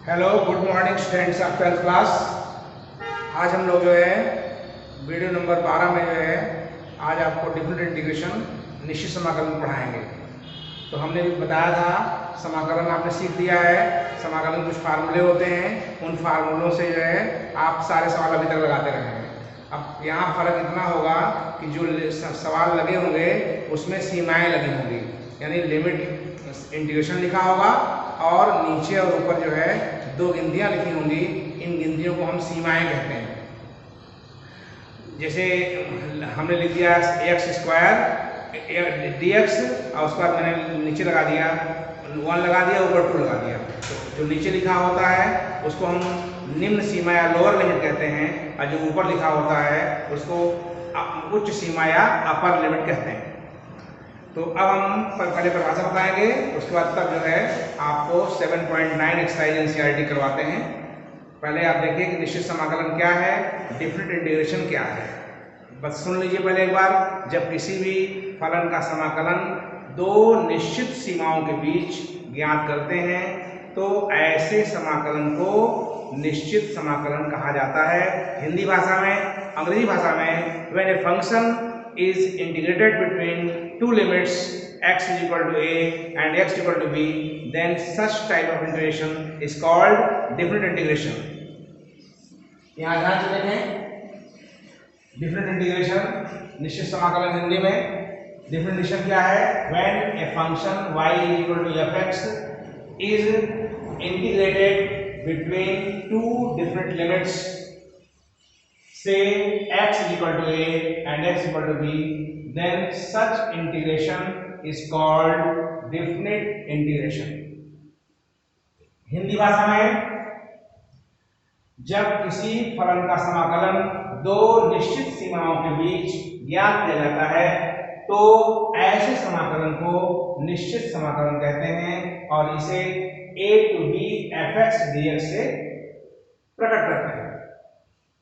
Hello good morning students of 12th class. आज हम लोग जो है वीडियो नंबर 12 में जो है आज आपको डिफरेंट इंटीग्रेशन निश्चित समाकलन पढ़ाएंगे। तो हमने बताया था समाकलन आपने सीख लिया है। समाकलन कुछ फार्मूले होते हैं, उन फार्मूलों से जो है आप सारे सवाल अभी तक लगाते रहेंगे। अब यहाँ फर्क इतना होगा कि जो सवाल लगे होंगे उसमें सीमाएं लगी होंगी, यानी लिमिट इंटीग्रेशन लिखा होगा और नीचे और ऊपर जो है दो गिनतियाँ लिखी होंगी। इन गिनतियों को हम सीमाएं कहते हैं। जैसे हमने लिख दिया एक्स स्क्वायर डी एक्स और उसके बाद मैंने नीचे लगा दिया 1 लगा दिया, ऊपर 2 लगा दिया। तो जो नीचे लिखा होता है उसको हम निम्न सीमा या लोअर लिमिट कहते हैं, और जो ऊपर लिखा होता है उसको उच्च सीमा या अपर लिमिट कहते हैं। तो अब हम पहले परिभाषा बताएंगे, उसके बाद तक जो है आपको 7.9 एक्सरसाइज एनसीईआरटी करवाते हैं। पहले आप देखिए कि निश्चित समाकलन क्या है, डिफरेंट इंटीग्रेशन क्या है। बस सुन लीजिए पहले एक बार। जब किसी भी फलन का समाकलन दो निश्चित सीमाओं के बीच ज्ञात करते हैं तो ऐसे समाकलन को निश्चित समाकलन कहा जाता है। हिंदी भाषा में, अंग्रेजी भाषा में when a function is integrated between two limits x is equal to a and x is equal to b, then such type of integration is called different integration. यहाँ ध्यान से देखें, different integration निश्चित समाकलन हिंदी में different integration क्या है? When a function y is equal to fx is integrated between two different limits, say x is equal to a and x is equal to b, then such integration is called definite integration. Hindi भाषा में जब किसी फलन का समाकलन दो निश्चित सीमाओं के बीच ज्ञात किया जाता है तो ऐसे समाकलन को निश्चित समाकलन कहते हैं और इसे a to b fx dx से प्रकट करते हैं।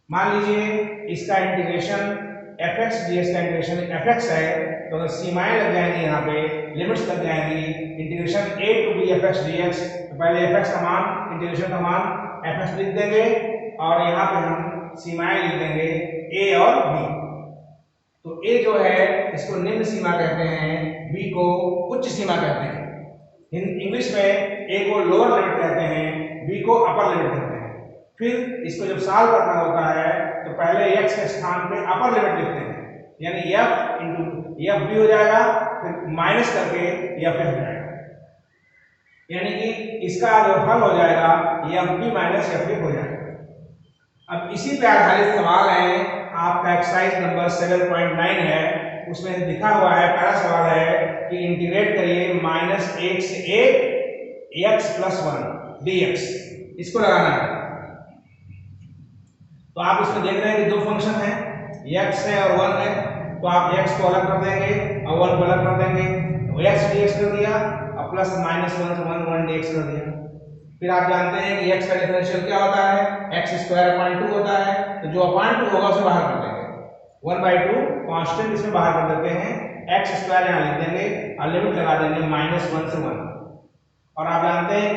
मान लीजिए इसका इंटीग्रेशन fx dx का इंटीग्रेशन fx है, तो अगर सीमाएं लग जाएंगी, यहाँ पे लिमिट्स लग जाएंगी, integration a to b fx dx, तो पहले fx का मान, इंटीग्रेशन का मान fx लिख देंगे और यहाँ पे हम सीमाएं लिख देंगे a और b। तो a जो है इसको निम्न सीमा कहते हैं, b को उच्च सीमा कहते हैं। इंग्लिश में a को लोअर लिमिट कहते हैं, b को अपर लिमिट कहते हैं। फिर इसको जब सॉल्व करना होता है तो पहले x के स्थान पे अपर लिमिट लिखते हैं, यानी f इंटू एफ भी हो जाएगा, फिर माइनस करके एफ हो जाएगा, यानी कि इसका जो हल हो जाएगा एफ बी माइनस एफ हो जाएगा। अब इसी पे आधारित सवाल है, आपका एक्सरसाइज नंबर 7.9 है, उसमें लिखा हुआ है, पहला सवाल है कि इंटीग्रेट करिए -1 से 1 x + 1 dx, इसको लगाना है। तो आप इसमें देख रहे हैं कि दो फंक्शन है, x है और 1 है, तो आप x को अलग कर देंगे और 1 को अलग कर देंगे, तो x dx कर दिया और प्लस -1 से 1 dx कर दिया। फिर आप जानते हैं कि x का डिफरेंशियल क्या होता है, x²/2 होता है, तो जो /2 होगा उसे बाहर कर देंगे, 1/2 कांस्टेंट इसमें बाहर कर देते हैं, x² यहाँ लिख देंगे और लिमिट लगा देंगे -1 से 1। और आप जानते हैं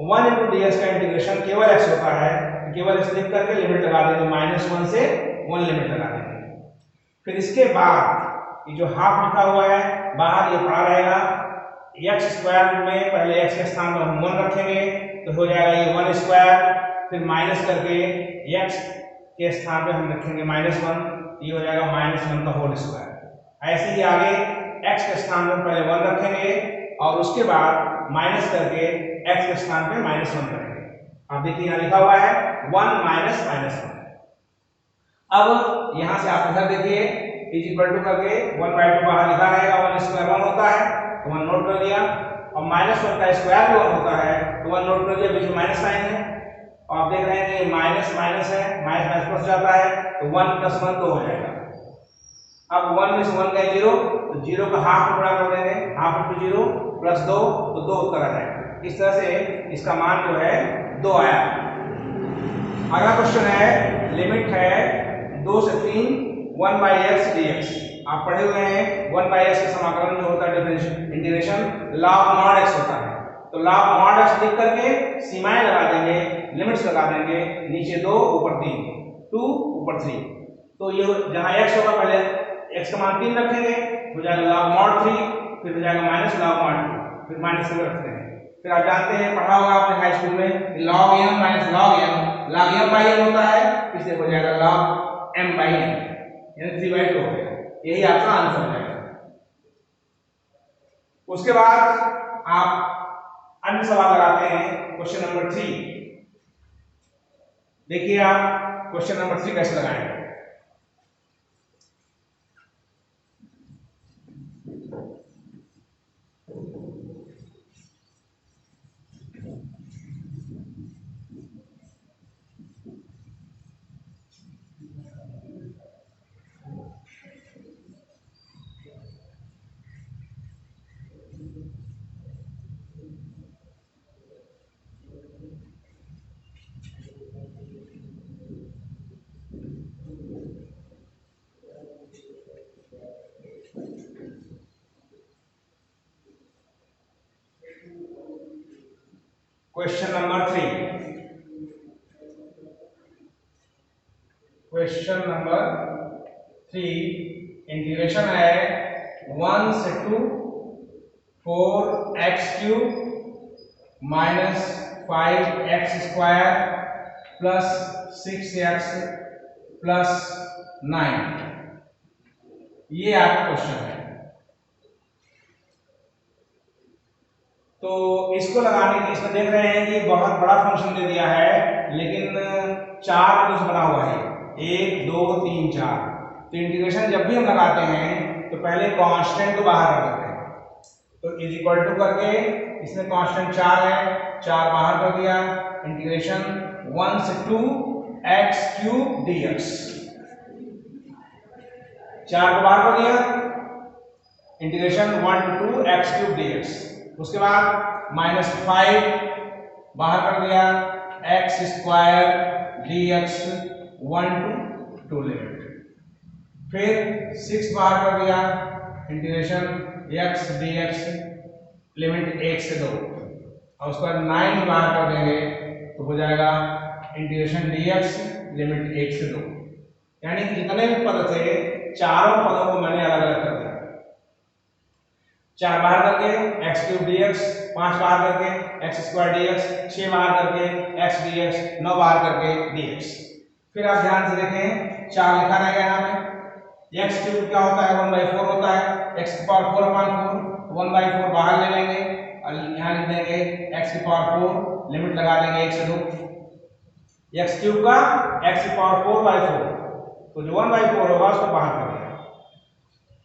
1 × dx का इंटीग्रेशन केवल x होता है, केवल इस लिख करके लिमिट लगा देंगे, -1 से 1 लिमिट लगा देंगे। फिर इसके बाद ये जो हाफ लिखा हुआ है बाहर ये पड़ा रहेगा, x² में पहले x के स्थान पर हम 1 रखेंगे तो हो जाएगा ये 1², फिर माइनस करके x के स्थान पे हम रखेंगे -1, ये हो जाएगा -1 का होल स्क्वायर। ऐसे ही आगे x के स्थान पर पहले 1 रखेंगे और उसके बाद माइनस करके x के स्थान पे -1 करेंगे। आप देखिए यहाँ लिखा हुआ है 1 -1। अब यहाँ से आप इधर देखिए इज इक्वल टू करके 1/2 बाहर लिखा रहेगा, 1² 1 होता है तो 1 नोट कर लिया, और -1 का स्क्वायर भी 1 होता है तो 1 नोट कर दिया, बीच में माइनस साइन है और आप देख रहे हैं कि माइनस माइनस है, माइनस प्लस जाता है तो 1 + 1 2 हो जाएगा। अब 1 में से 1 गए 0, तो 0 का हाफ में गुणा कर देंगे, हाफ × 0 + 2 तो 2 उत्तर आ जाएगा। इस तरह से इसका मान जो है 2 आया। अगला क्वेश्चन है, लिमिट है 2 से 3 1/x dx। आप पढ़े हुए हैं 1/x का समाकलन जो होता है differential integration log mod x होता है, तो log mod x लिख करके सीमाएं लगा देंगे, लिमिट्स लगा देंगे, नीचे 2 ऊपर 3, 2 ऊपर 3। तो ये जहां x होगा पहले x का मान 3 रखेंगे, हो जाएगा log mod 3, फिर हो जाएगा माइनस log mod 2, फिर माइनस से रखते हैं। फिर आप जानते हैं, पढ़ा होगा आपने हाई स्कूल में, log m minus log m by n होता है, इसलिए हो जाएगा log m by n, यानी 3/2 हो गया। यही आपका आंसर हो जाएगा। उसके बाद आप अन्य सवाल लगाते हैं क्वेश्चन नंबर 3। देखिए आप क्वेश्चन नंबर 3 कैसे लगाएंगे। Question number 3, question number 3 integration है 1 से 2 4x³ minus 5x² plus 6x plus 9। ये आपका क्वेश्चन है। तो इसको लगाने के, इसमें देख रहे हैं कि बहुत बड़ा फंक्शन दे दिया है, लेकिन 4 बिंदु से बना हुआ है, 1 2 3 4। तो इंटीग्रेशन जब भी हम लगाते हैं तो पहले कांस्टेंट को बाहर कर देते हैं। तो इज इक्वल टू करके इसमें कांस्टेंट 4 है, 4 बाहर कर दिया, इंटीग्रेशन 1 से 2 x³ dx, 4 को बाहर कर दिया, इंटीग्रेशन 1 to 2 x³ dx। उसके बाद माइनस 5 बाहर कर दिया, x² dx 1 to 2 लिमिट, फिर 6 बाहर कर दिया, इंटीग्रेशन x dx लिमिट 1 से 2, और उसके बाद 9 बाहर कर देंगे तो हो जाएगा इंटीग्रेशन dx लिमिट 1 से 2। यानी जितने भी पद थे चारों पदों को मैंने अलग अलग कर दिया। 4 बाहर करके x³ dx, 5 बाहर करके x² dx, 6 बाहर करके x dx, 9 बाहर करके dx। फिर आप ध्यान से देखें, 4 लिखा रहेगा यहाँ पे। x³ क्या होता है, 1/4 होता है, x⁴/4, 1/4 बाहर ले लेंगे और यहाँ लिख देंगे x⁴, लिमिट लगा देंगे 1 से 2। x³ का x⁴/4, तो जो 1/4 होगा उसको बाहर कर देंगे,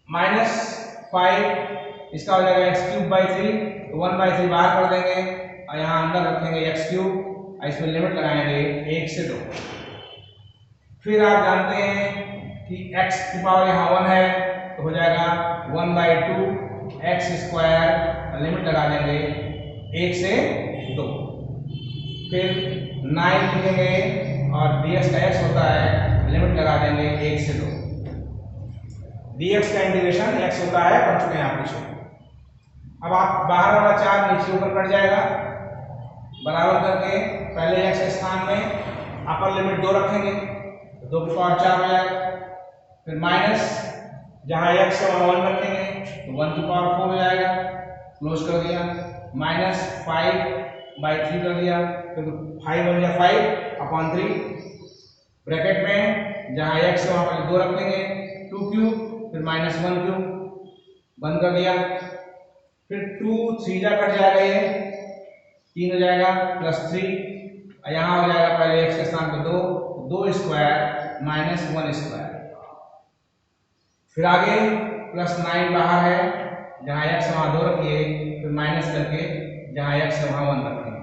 माइनस 5 इसका हो जाएगा x³/3, तो 1/3 बाहर कर देंगे और यहाँ अंदर रखेंगे x³, इसमें लिमिट लगाएंगे 1 से 2। फिर आप जानते हैं कि x की पावर यहाँ 1 है, तो हो जाएगा 1/2 x², लिमिट लगा देंगे 1 से 2। फिर 9 लिखेंगे और dx का x होता है, लिमिट लगा देंगे 1 से 2। dx का इंटीग्रेशन x होता है, पढ़ चुके हैं आप पीछे। अब आप बाहर वाला 4 नीचे ऊपर कट जाएगा, बराबर करके पहले x के स्थान में अपर लिमिट 2 रखेंगे, 2 की पावर 4 हो जाएगा। फिर माइनस जहां x का 1 रखेंगे तो 1 की पावर 4 हो जाएगा, क्लोज कर दिया, माइनस 5/3 कर दिया, फिर 5 बन गया 5/3, ब्रैकेट में जहां x है वहां पर 2 रखेंगे, 2³ फिर -1³ बंद कर दिया। फिर 2 3 जा कट जाएगा, ये 3 हो जाएगा, +3, यहाँ हो जाएगा पहले x के स्थान पे 2² -1²। फिर आगे +9 बाहर है, जहाँ x वहाँ 2 रखिए, फिर माइनस करके जहाँ x है वहाँ 1 रखिए।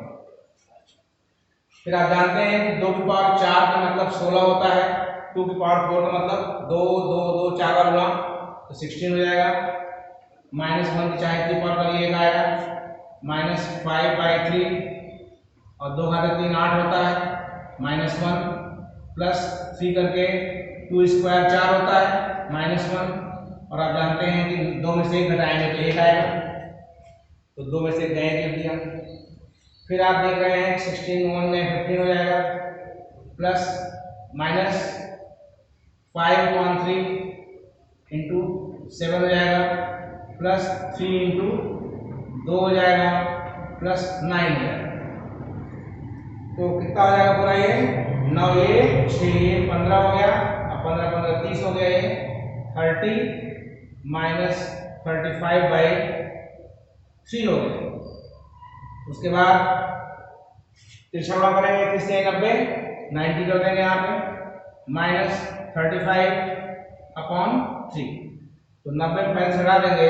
फिर आप जानते हैं कि 2 की पावर 4 का मतलब 16 होता है, 2 की पावर 4 का मतलब 2 2 2 4 बार हुआ तो 16 हो जाएगा। -1 की चाहे 3 पावर करिए आएगा, -5/3 और 2 घाते 3 8 होता है, -1 +3 करके 2² 4 होता है, -1, और आप जानते हैं कि 2 में से 1 घटाएंगे तो 1 आएगा, तो 2 में से 1 लिख दिया। फिर आप देख रहे हैं 16 1 में 15 हो जाएगा, प्लस माइनस 5/3 इंटू 7 हो जाएगा, प्लस 3 इंटू 2 हो जाएगा, प्लस 9 हो जाएगा। तो कितना हो जाएगा पूरा ये 9 ये 6 ये 15 हो गया, अब 15 15 30 हो गया, ये 30 माइनस 35/3 हो गया। उसके बाद तिरछा गुणा करेंगे, 30 से 90 90 कर देंगे यहाँ पे, माइनस 35/3, तो 90 में 5 हटा देंगे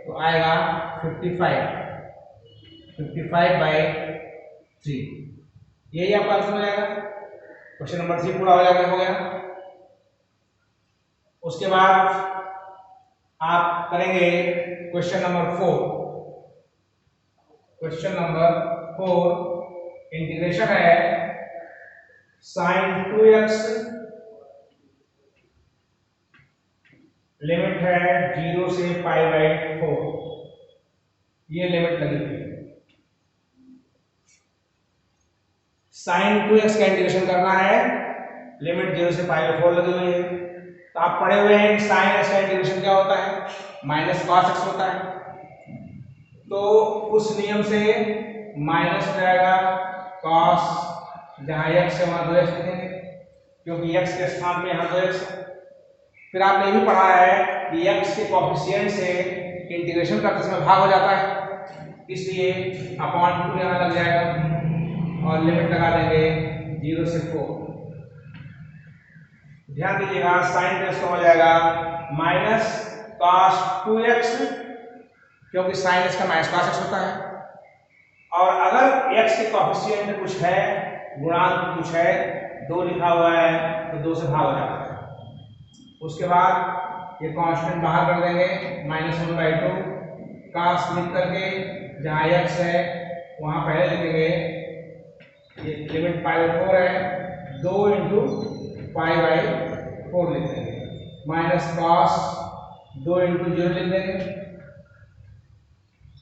तो आएगा 55/3। यही आपका आंसर हो जाएगा। क्वेश्चन नंबर 3 पूरा हो गया। उसके बाद आप करेंगे question number 4। Question number 4 integration है sin 2x, लिमिट है 0 से π/4, ये लिमिट लगी हुई है। sin 2x का इंटीग्रेशन करना है, लिमिट 0 से π/4 लगी हुई है। तो आप पढ़े हुए हैं sin x का इंटीग्रेशन क्या होता है, माइनस cos x होता है। तो उस नियम से माइनस हो जाएगा cos, जहां x है वहां 2x लिखेंगे, क्योंकि x के स्थान पे यहाँ 2x है। फिर आपने भी पढ़ा है कि x के कोएफिशिएंट से इंटीग्रेशन करते समय भाग हो जाता है, इसलिए अपॉन 2 यहाँ लग जाएगा और लिमिट लगा देंगे 0 से 4। ध्यान दीजिएगा sin 2x हो जाएगा माइनस cos 2x, क्योंकि sin x का माइनस cos x होता है। और अगर x के कोएफिशिएंट में कुछ है, गुणांक कुछ है, 2 लिखा हुआ है, तो 2 से भाग हो जाता है। उसके बाद ये कांस्टेंट बाहर कर देंगे, -1/2 cos लिख करके जहां x है वहां पहले लिखेंगे, ये लिमिट π/4 है, 2 इंटू π/4 लिख देंगे, माइनस cos 2 इंटू 0 लिख देंगे,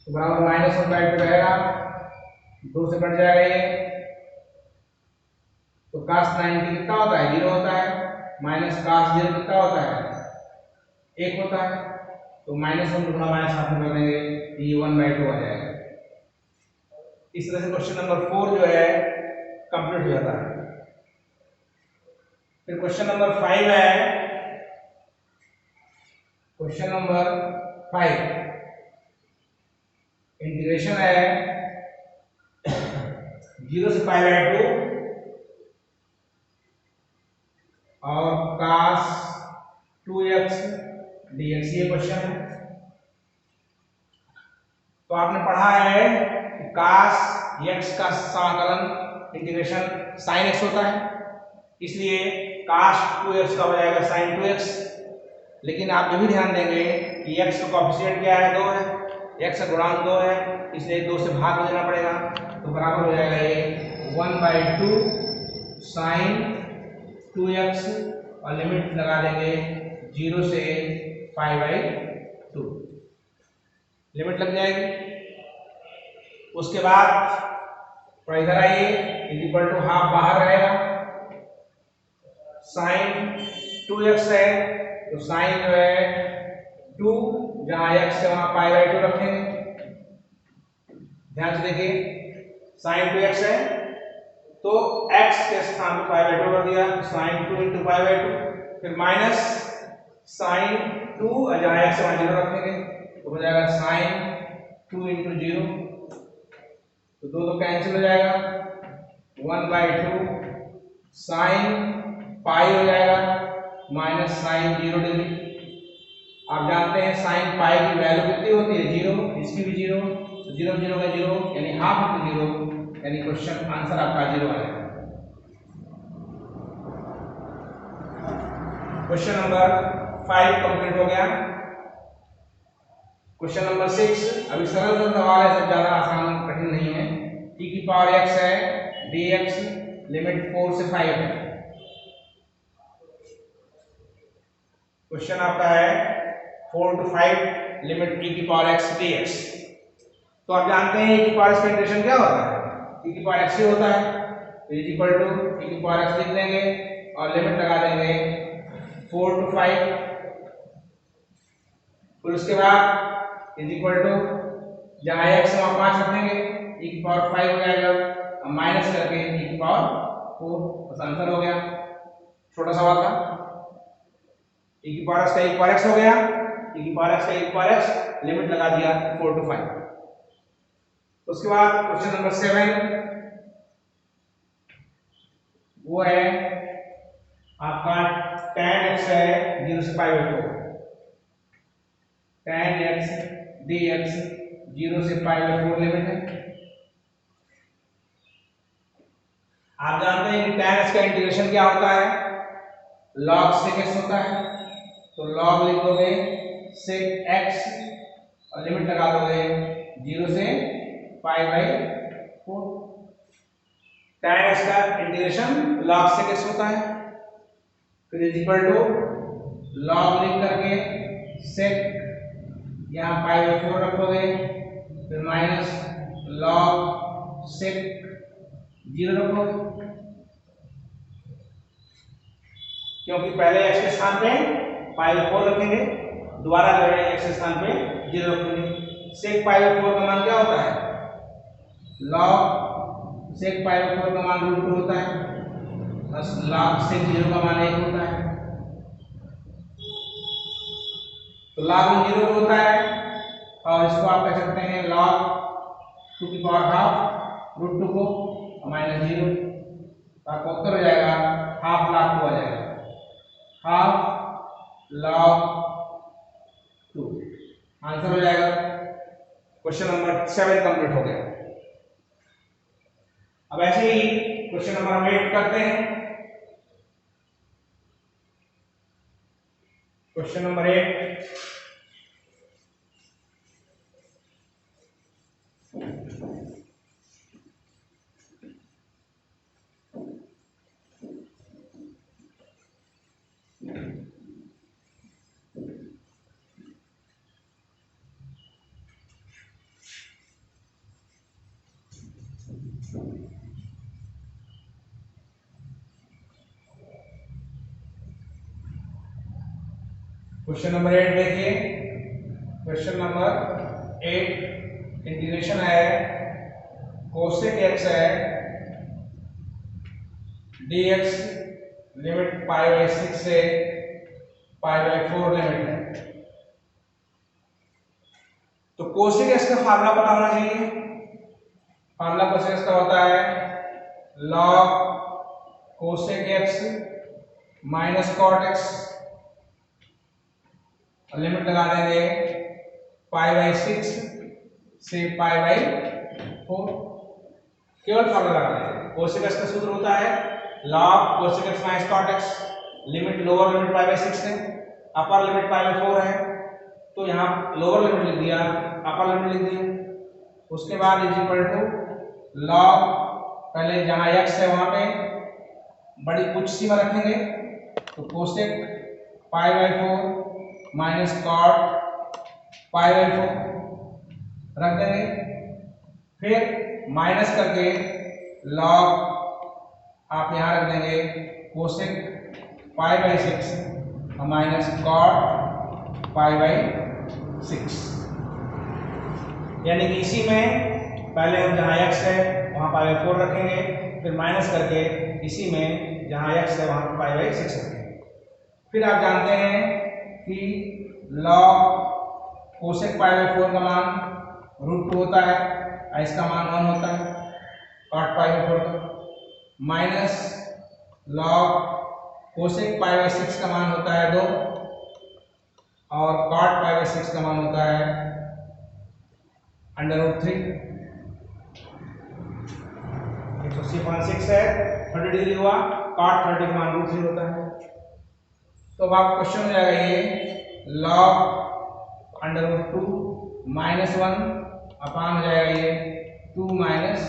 तो बराबर -1/2 रहेगा, 2 से कट जाएगा ये, तो cos 90 कितना होता है, 0 होता है, माइनस cos 0 कितना होता है, 1 होता है, तो -1 गुणा -1 कर देंगे, ये 1/2 आ जाएगा। इस तरह से क्वेश्चन नंबर 4 जो है कंप्लीट हो जाता है। फिर क्वेश्चन नंबर 5 है, क्वेश्चन नंबर 5 इंटीग्रेशन है 0 से π/2 और cos 2x dx, ये क्वेश्चन है। तो आपने पढ़ा है कि cos x का समाकलन इंटीग्रेशन sin x होता है, इसलिए cos 2x का हो जाएगा sin 2x। लेकिन आप ये भी ध्यान देंगे कि x का कोएफिशिएंट क्या है, 2 है, x का गुणांक 2 है, इसलिए 2 से भाग में देना पड़ेगा, तो बराबर हो जाएगा ये 1/2 sin 2x और लिमिट लगा देंगे 0 से π/2, लिमिट लग जाएगी। उसके बाद थोड़ा इधर आइए, इक्वल टू हाफ बाहर रहेगा, sin 2x है, तो sin जो है 2, जहां x है वहां π/2 रखेंगे। ध्यान से देखिए, sin 2x है तो x के स्थान पर π/2 कर दिया, sin 2 इंटू π/2, फिर माइनस sin 2, जहां x है वहां 0 रखेंगे, तो हो जाएगा sin 2 इंटू 0, तो 2 कैंसिल हो जाएगा, 1/2 sin पाई हो जाएगा माइनस sin 0 डिग्री। आप जानते हैं sin पाई की वैल्यू कितनी होती है, 0, इसकी भी 0, तो 0 0 का 0 यानी हाफ इंटू 0, यानी क्वेश्चन आंसर आपका 0 आएगा। क्वेश्चन नंबर 5 कंप्लीट हो गया। क्वेश्चन नंबर 6 अभी सरल सवाल है, सब ज्यादा आसान कठिन नहीं है। t की पावर x है dx, लिमिट 4 से 5 है। क्वेश्चन आपका है 4 to 5 लिमिट e की पावर x dx। तो आप जानते हैं e की पावर एक्सपेंटेशन क्या होता है, e की पावर x ही होता है, तो इज इक्वल टू e की पावर x लिख देंगे और लिमिट लगा देंगे 4 to 5। फिर उसके बाद इज इक्वल टू जहाँ x वहाँ 5 रखेंगे, e की पावर 5 हो जाएगा और माइनस करके e की पावर 4, बस आंसर हो गया। छोटा सवाल था। e की पावर x का e की पावर x हो गया, e की पावर x का e की पावर x, लिमिट लगा दिया 4 to 5। उसके बाद क्वेश्चन नंबर 7 वो है आपका tan x है 0 से पाई बाई 4, tan x dx 0 से पाई बाई 4 लिमिट है। आप जानते हैं कि tan x का इंटीग्रेशन क्या होता है, log sec x होता है, तो log लिख दोगे sec x और लिमिट लगा दोगे 0 से पाई बाई 4। tan x का इंटीग्रेशन log sec x होता है, फिर इज इक्वल टू log लिख करके sec यहाँ पाई बाई 4 रखोगे, फिर माइनस log sec 0 रखोगे, क्योंकि पहले x के स्थान पे पाई बाई 4 रखेंगे, दोबारा जो है x के स्थान पे 0 रखेंगे। sec पाई बाई 4 का मान क्या होता है, log sec पाई बाई 4 का मान √2 होता है, बस log sec 0 का मान 1 होता है, तो log 0 होता है और इसको आप कह सकते हैं log 2 की पावर हाफ √2 को माइनस 0, तो आपका उत्तर हो जाएगा हाफ log 2 आ जाएगा, हाफ log 2 आंसर हो जाएगा। क्वेश्चन नंबर 7 कंप्लीट हो गया। अब ऐसे ही क्वेश्चन नंबर 8 करते हैं। क्वेश्चन नंबर 8 क्वेश्चन नंबर 8 देखिए। क्वेश्चन नंबर 8 इंटीग्रेशन है कोसेक x है dx लिमिट पाई बाई 6 से पाई बाई 4 लिमिट है। तो कोसेक x का फार्मूला पता होना चाहिए। फार्मूला कोसेक x का होता है log cosec x minus cot x, limit लगा देंगे पाई बाई 6 से पाई बाई 4, केवल फार्मूला लगा देंगे। कोसेक x का सूत्र होता है log cosec x minus cot x, limit lower limit pi by 6 है, अपर लिमिट पाई बाई 4 है, तो यहाँ लोअर लिमिट लिख दिया, अपर लिमिट लिख दिया। उसके बाद इज इक्वल टू log, पहले जहाँ x है वहां पे बड़ी कुछ सीमा रखेंगे, तो cosec pi by 4 minus cot pi by 4 रख देंगे, फिर माइनस करके log आप यहाँ रख देंगे कोसेक पाई बाई 6 और माइनस कॉट पाई बाई 6, यानी कि इसी में पहले हम जहाँ x है वहाँ पाई बाई 4 रखेंगे, फिर माइनस करके इसी में जहाँ x है वहाँ पाई बाई 6 रखेंगे। फिर आप जानते हैं कि log कोसेक पाई बाई 4 का मान √2 होता है और इसका मान 1 होता है, कॉट पाई बाई 4 का, minus log cosec pi by 6 का मान होता है 2 और कॉट पाई बाई 6 का मान होता है √3। 180.6 है, 30 डिग्री हुआ, कॉट 30 का मान √3 होता है। तो अब आप क्वेश्चन हो जाएगा ये log √2 माइनस 1 अपान हो जाएगा ये 2 माइनस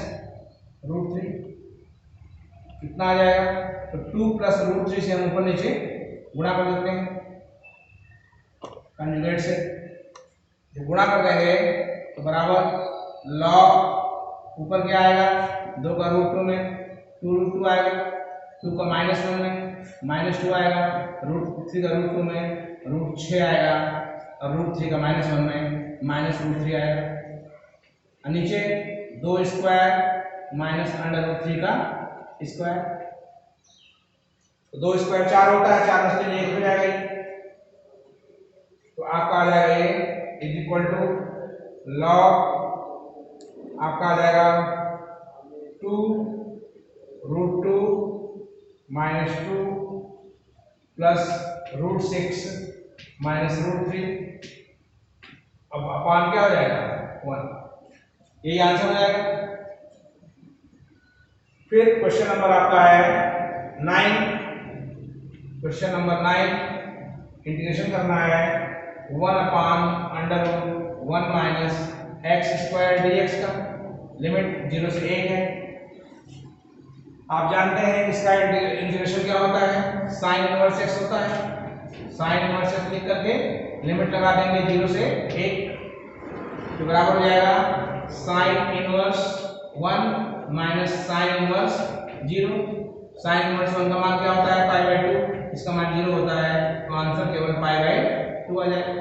√3, कितना आ जाएगा, तो 2 प्लस √3 से हम ऊपर नीचे गुणा कर देते हैं कंजुगेट से, जब गुणा कर देंगे तो बराबर log ऊपर क्या आएगा, 2 का रूट 2 में 2√2 आएगा, 2 का -1 में -2 आएगा, √3 का रूट 2 में √6 आएगा, और √3 का -1 में -√3 आएगा। और नीचे 2 स्क्वायर माइनस √3 का स्क्वायर, तो 2 स्क्वायर 4 होता है, 4 में 1 हो जाएगा, तो आपका आ जाएगा ये इज इक्वल टू लॉग आपका आ जाएगा 2√2 -2 प्लस √6 -√3, अब अपान क्या हो जाएगा 1, यही आंसर हो जाएगा। फिर क्वेश्चन नंबर आपका है 9, क्वेश्चन नंबर 9 इंटीग्रेशन करना है 1/√1 माइनस x² dx का, लिमिट 0 से 1 है। आप जानते हैं इसका इंटीग्रेशन क्या होता है, साइन इनवर्स x होता है, साइन इनवर्स x लिख करके लिमिट लगा देंगे 0 से 1, तो बराबर हो जाएगा sine inverse 1 minus sine inverse 0। Sine inverse 1 का मान क्या होता है π/2, इसका मान 0 होता है, तो आंसर केवल π/2 आ जाएगा।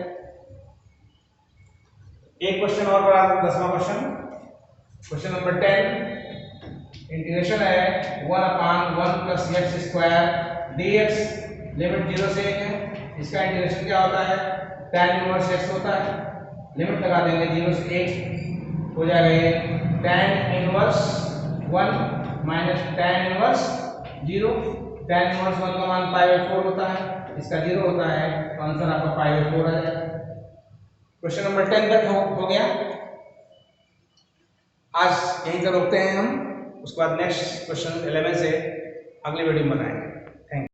एक क्वेश्चन और बड़ा 10वां क्वेश्चन, क्वेश्चन नंबर 10 इंटीग्रेशन है 1/1 प्लस x² dx, लिमिट 0 से 1 है। इसका इंटीग्रेशन क्या होता है, tan इनवर्स x होता है, लिमिट लगा देंगे 0 से 1, हो जाएगा ये tan inverse 1 minus tan inverse 0। tan inverse 1 का मान π/4 होता है, इसका 0 होता है, तो आंसर आपका π/4 आ जाएगा। क्वेश्चन नंबर 10 तक हो गया। आज यहीं पर रोकते हैं हम, उसके बाद नेक्स्ट क्वेश्चन 11 से अगली वीडियो में बताएंगे।